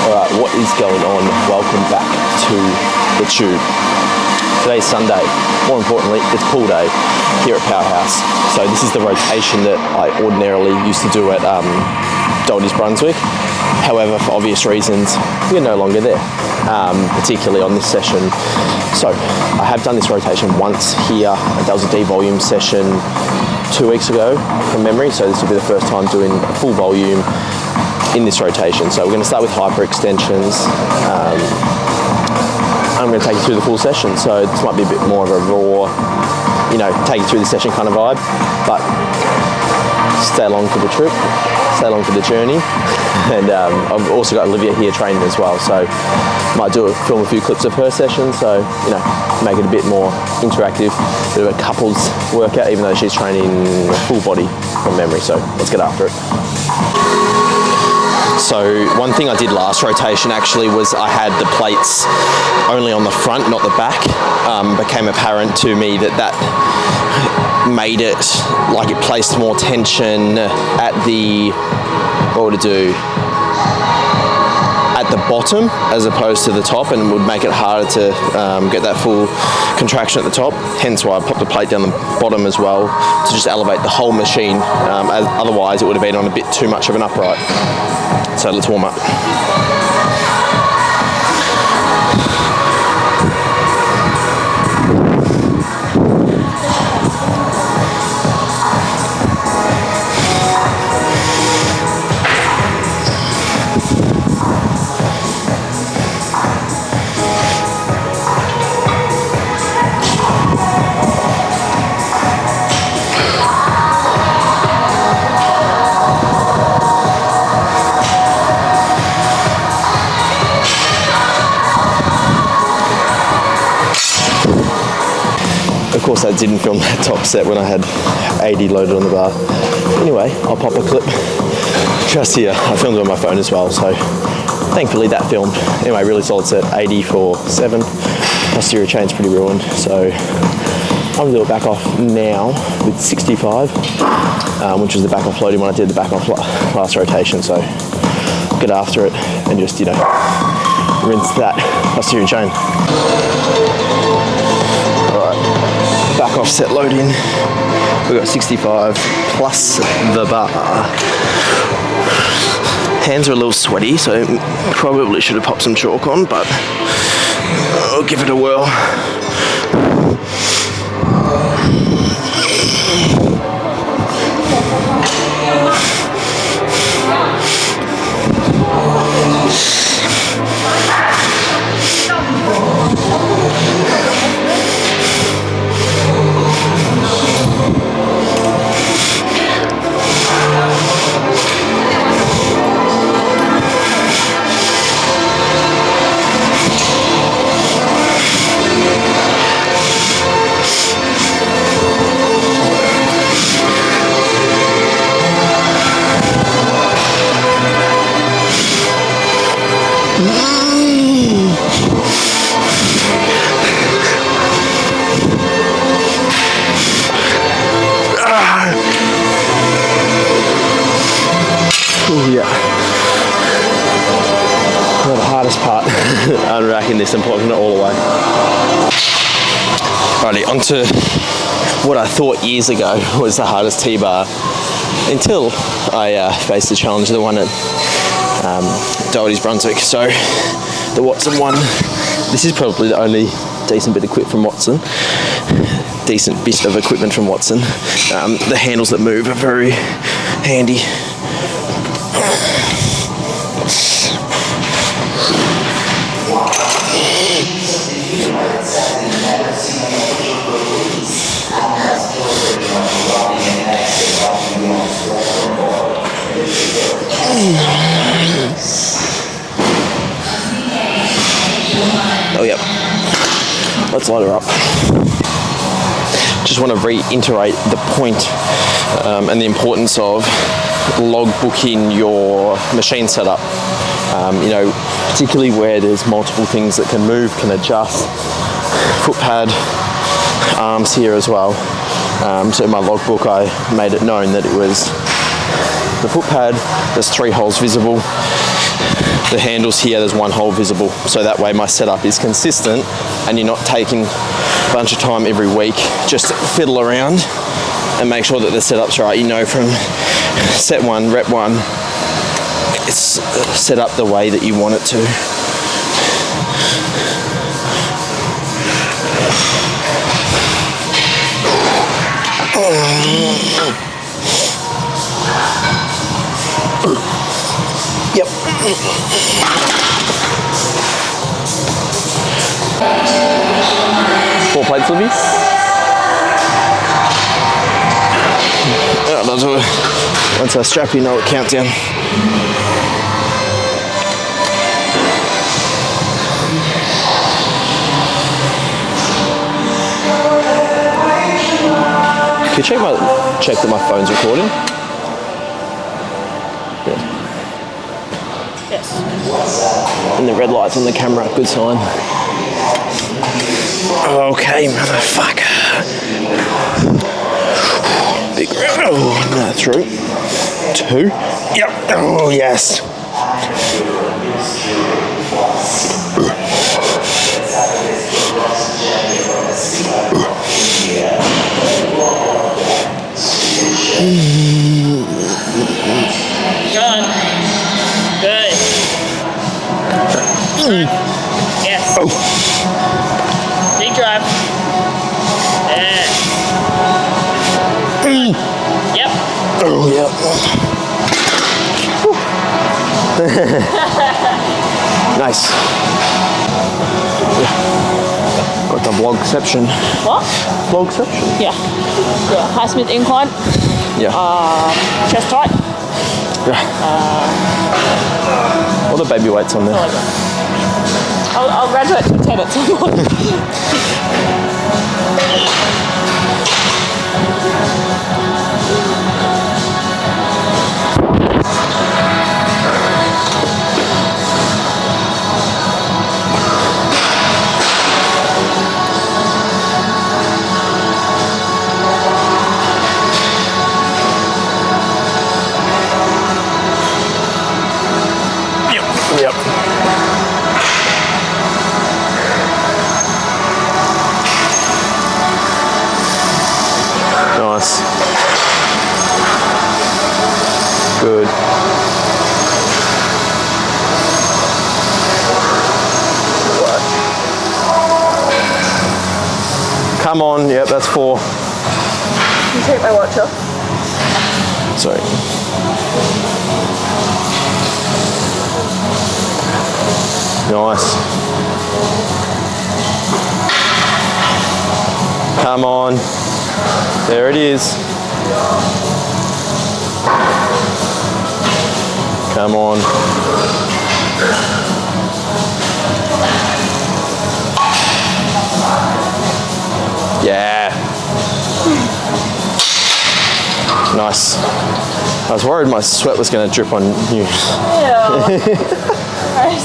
Alright, what is going on? Welcome back to the tube. Today's Sunday. More importantly, it's pool day here at Powerhouse. So this is the rotation that I ordinarily used to do at Doldy's Brunswick. However, for obvious reasons, we're no longer there, particularly on this session. So I have done this rotation once here. That was a D-volume session 2 weeks ago from memory. So this will be the first time doing a full volume in this rotation. So we're going to start with hyperextensions. I'm going to take you through the full session. So this might be a bit more of a raw, take you through the session kind of vibe, but stay along for the trip, stay along for the journey. And I've also got Olivia here training as well. So might film a few clips of her session. So, make it a bit more interactive, a bit of a couples workout, even though she's training full body from memory. So let's get after it. So one thing I did last rotation actually was I had the plates only on the front, not the back. Became apparent to me that made it like it placed more tension at the, at the bottom as opposed to the top, and would make it harder to get that full contraction at the top. Hence why I popped the plate down the bottom as well to just elevate the whole machine. As otherwise it would have been on a bit too much of an upright. So let's warm up. Of course, I didn't film that top set when I had 80 loaded on the bar. Anyway, I'll pop a clip just here. I filmed it on my phone as well, so thankfully that filmed. Anyway, really solid set, 80 for 7. Posterior chain's pretty ruined, so I'm gonna do a back off now with 65, which was the back off loading when I did the back off last rotation. So get after it and just, rinse that posterior chain. Back off set loading, we've got 65 plus the bar. Hands are a little sweaty, so probably should have popped some chalk on, but I'll give it a whirl. Oh yeah. Well, the hardest part, unracking this and plugging it all away. Righty, onto what I thought years ago was the hardest T-bar, until I faced the challenge of the one at Doldy's Brunswick. So the Watson one, this is probably the only decent bit of equipment from Watson. Decent bit of equipment from Watson. The handles that move are very handy. Oh yeah, let's light her up. Just want to reiterate the point and the importance of log booking your machine setup. Particularly where there's multiple things that can move, can adjust. Foot pad, arms here as well. So in my logbook I made it known that it was the foot pad, there's 3 holes visible, the handles here, there's one hole visible. So that way my setup is consistent and you're not taking a bunch of time every week just to fiddle around and make sure that the setup's right. You know, from set 1, rep 1, it's set up the way that you want it to. Yep. 4 plates, Libby? Once I strap you, know it countdown. Can you check that my phone's recording? Yeah. Yes. And the red light's on the camera, good sign. Okay, motherfucker. Big round. Oh, no, through. 2. Yep. Oh, yes. Good. Good. Yes. Oh. Big drive. Yeah. Yep. Oh, yep. Nice. Got the vlogception. What? Vlogception? Yeah. Yeah. High Smith incline. Yeah. Chest tight. Yeah. What are the baby weights on there? I'll graduate to 10 at some point. Yep. Nice. Good. Come on, yep, that's 4. Can you take my watch off? Sorry. Nice. Come on. There it is. Come on. Yeah. Nice. I was worried my sweat was going to drip on you. Yeah. Right.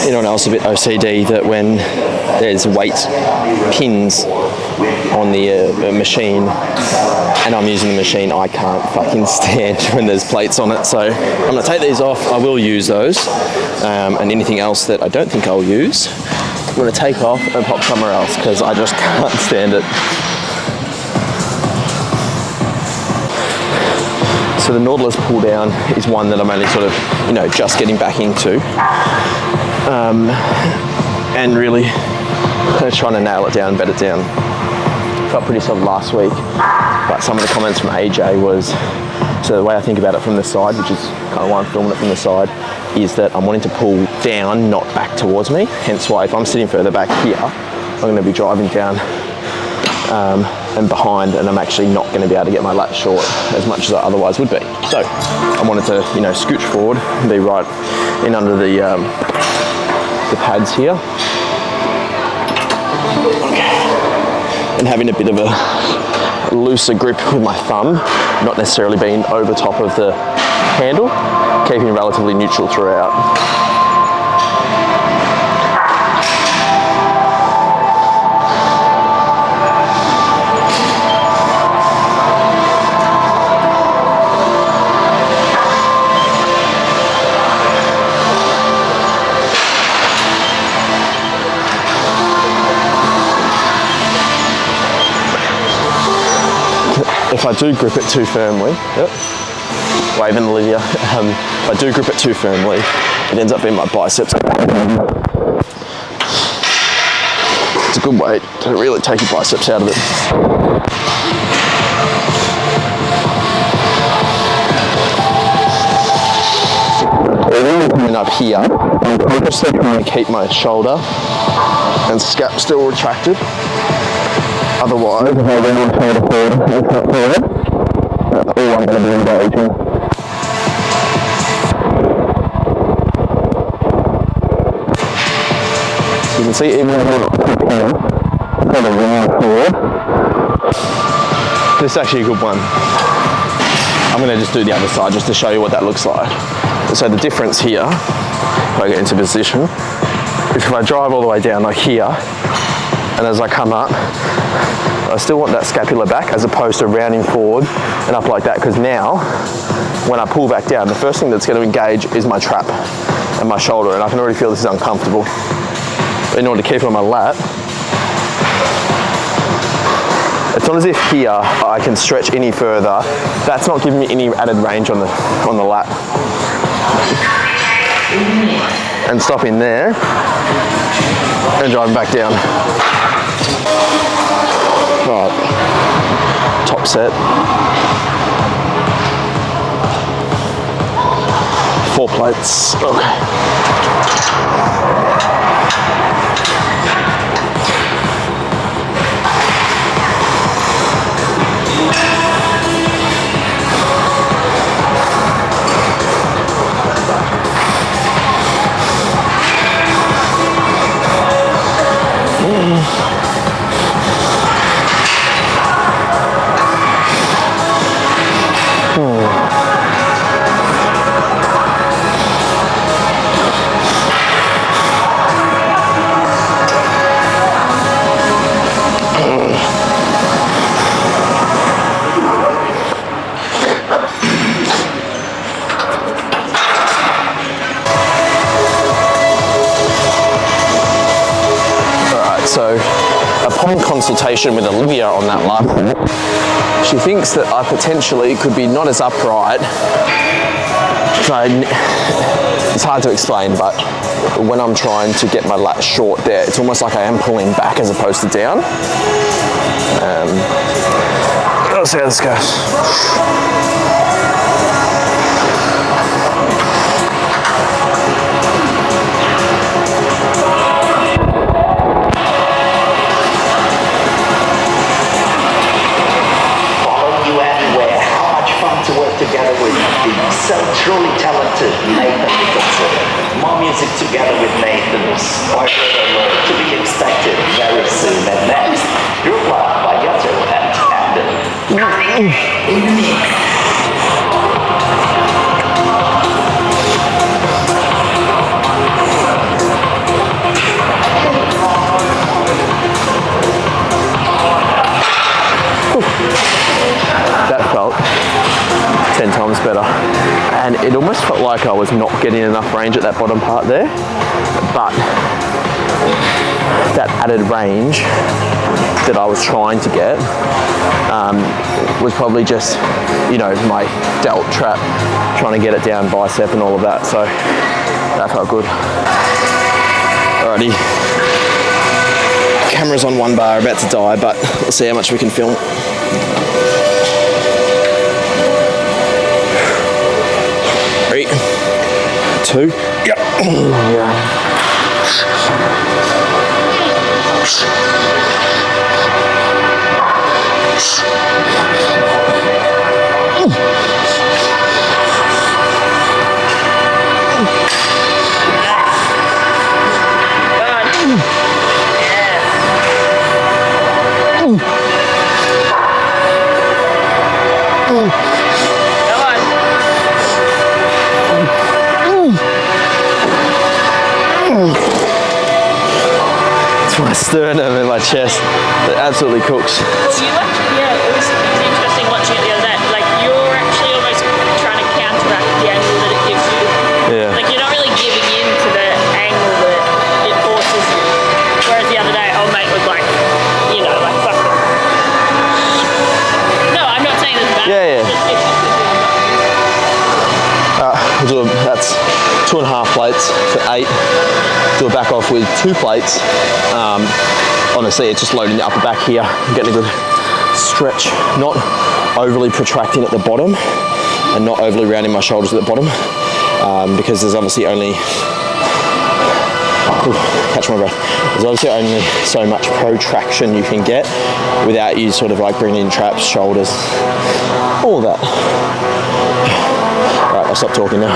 Anyone else a bit OCD that when there's weight pins on the machine and I'm using the machine, I can't fucking stand when there's plates on it. So I'm going to take these off. I will use those, and anything else that I don't think I'll use, I'm going to take off and pop somewhere else because I just can't stand it. So the Nautilus pull down is one that I'm only sort of, just getting back into. And really kind of trying to nail it down, bed it down. Felt pretty solid last week. But some of the comments from AJ was, so the way I think about it from the side, which is kind of why I'm filming it from the side, is that I'm wanting to pull down, not back towards me. Hence why if I'm sitting further back here, I'm going to be driving down and behind, and I'm actually not going to be able to get my lat short as much as I otherwise would be. So I wanted to, you know, scooch forward and be right in under the pads here. Okay. And having a bit of a looser grip with my thumb, not necessarily being over top of the handle, keeping relatively neutral throughout. If I do grip it too firmly, waving Olivia, if I do grip it too firmly, it ends up being my biceps. It's a good way to really take your biceps out of it. And up here, I'm consciously trying to keep my shoulder and scap still retracted. Otherwise, if I bring my shoulder forward and cut forward, that's all I'm going to be engaging. So you can see even though I'm not quick here, I'm kind of round forward. This is actually a good one. I'm going to just do the other side just to show you what that looks like. So the difference here, if I get into position, is if I drive all the way down like here, and as I come up, I still want that scapula back as opposed to rounding forward and up like that, because now when I pull back down, the first thing that's going to engage is my trap and my shoulder, and I can already feel this is uncomfortable. In order to keep it on my lat, it's not as if here I can stretch any further. That's not giving me any added range on the lat. And stopping there and driving back down. Right, top set. 4 plates, okay. So upon consultation with Olivia on that last one, she thinks that I potentially could be not as upright. So it's hard to explain, but when I'm trying to get my lat short there, it's almost like I am pulling back as opposed to down. Let's see how this goes. Together with the so truly talented Nathan Dixon. More music together with Nathan. Spoiler alert to be expected very soon. And next, Group Love by Yato and Camden. In the mix. That felt 10 times better, and it almost felt like I was not getting enough range at that bottom part there, but that added range that I was trying to get was probably just, you know, my delt trap, trying to get it down bicep and all of that, so that felt good. Alrighty, camera's on one bar, about to die, but let's see how much we can film. 2. Yep. Yeah. It's my sternum and my chest. It absolutely cooks. You actually, yeah, it was interesting watching it the other day. Like, you're actually almost trying to counteract the angle that it gives you. Yeah. Like, you're not really giving in to the angle that it forces you. Whereas the other day, old mate was like, you know, like, fuck it. No, I'm not saying it's bad. Yeah, yeah. It's We'll do that's 2.5 plates for 8. Do a back off with 2 plates. Honestly, it's just loading the upper back here. I'm getting a good stretch, not overly protracting at the bottom and not overly rounding my shoulders at the bottom, because there's obviously only, catch my breath, there's obviously only so much protraction you can get without you sort of like bringing in traps, shoulders, all of that. All right, I'll stop talking now.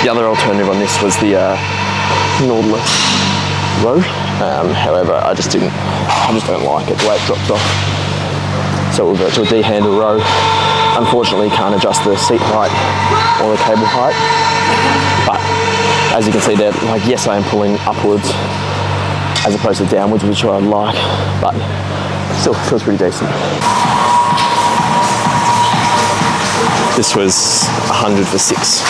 The other alternative on this was the Nautilus row. However, I just don't like it the way it drops off. So we'll go to a D-handle row. Unfortunately, can't adjust the seat height or the cable height. But as you can see there, like, yes, I am pulling upwards as opposed to downwards, which I like, but still feels pretty decent. This was 100 for 6.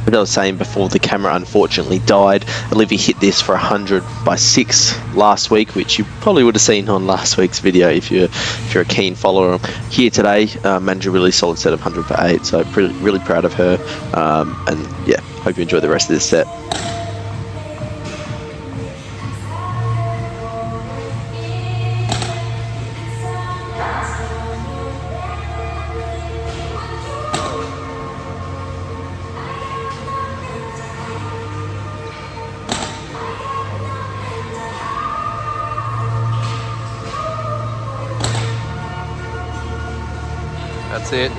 What I was saying before the camera unfortunately died, Olivia hit this for 100 by 6 last week, which you probably would have seen on last week's video if you're a keen follower. Here today, managed a really solid set of 100 for 8, so really proud of her, and yeah, hope you enjoy the rest of this set. That's it.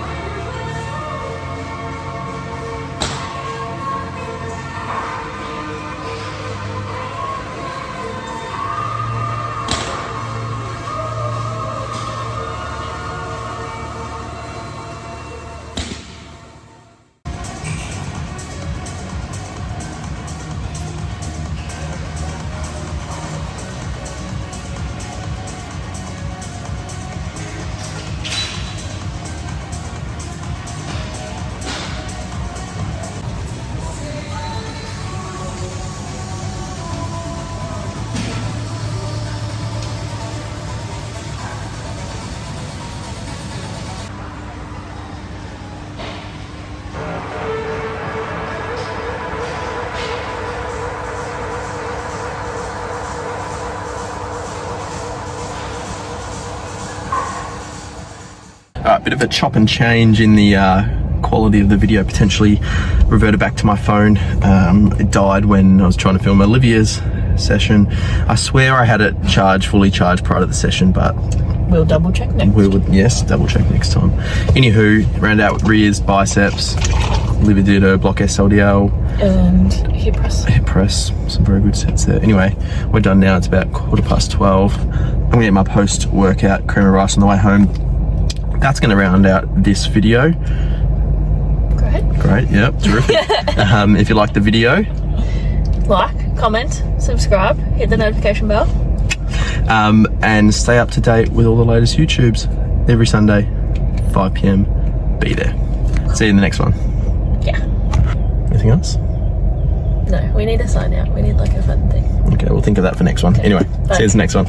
Bit of a chop and change in the quality of the video, potentially reverted back to my phone. It died when I was trying to film Olivia's session. I swear I had it fully charged prior to the session, but We'll double check next. Yes, double check next time. Anywho, round out with rears, biceps. Olivia did a block SLDL. And hip press. Hip press, some very good sets there. Anyway, we're done now, it's about 12:15. I'm gonna get my post-workout cream of rice on the way home. That's gonna round out this video. Great, yep, terrific. If you like the video, Like, comment, subscribe, hit the notification bell. and stay up to date with all the latest YouTubes every Sunday, 5 p.m. Be there. See you in the next one. Yeah. Anything else? No, we need a sign out. We need like a fun thing. Okay, we'll think of that for next one. Anyway, Bye. see you in the next one.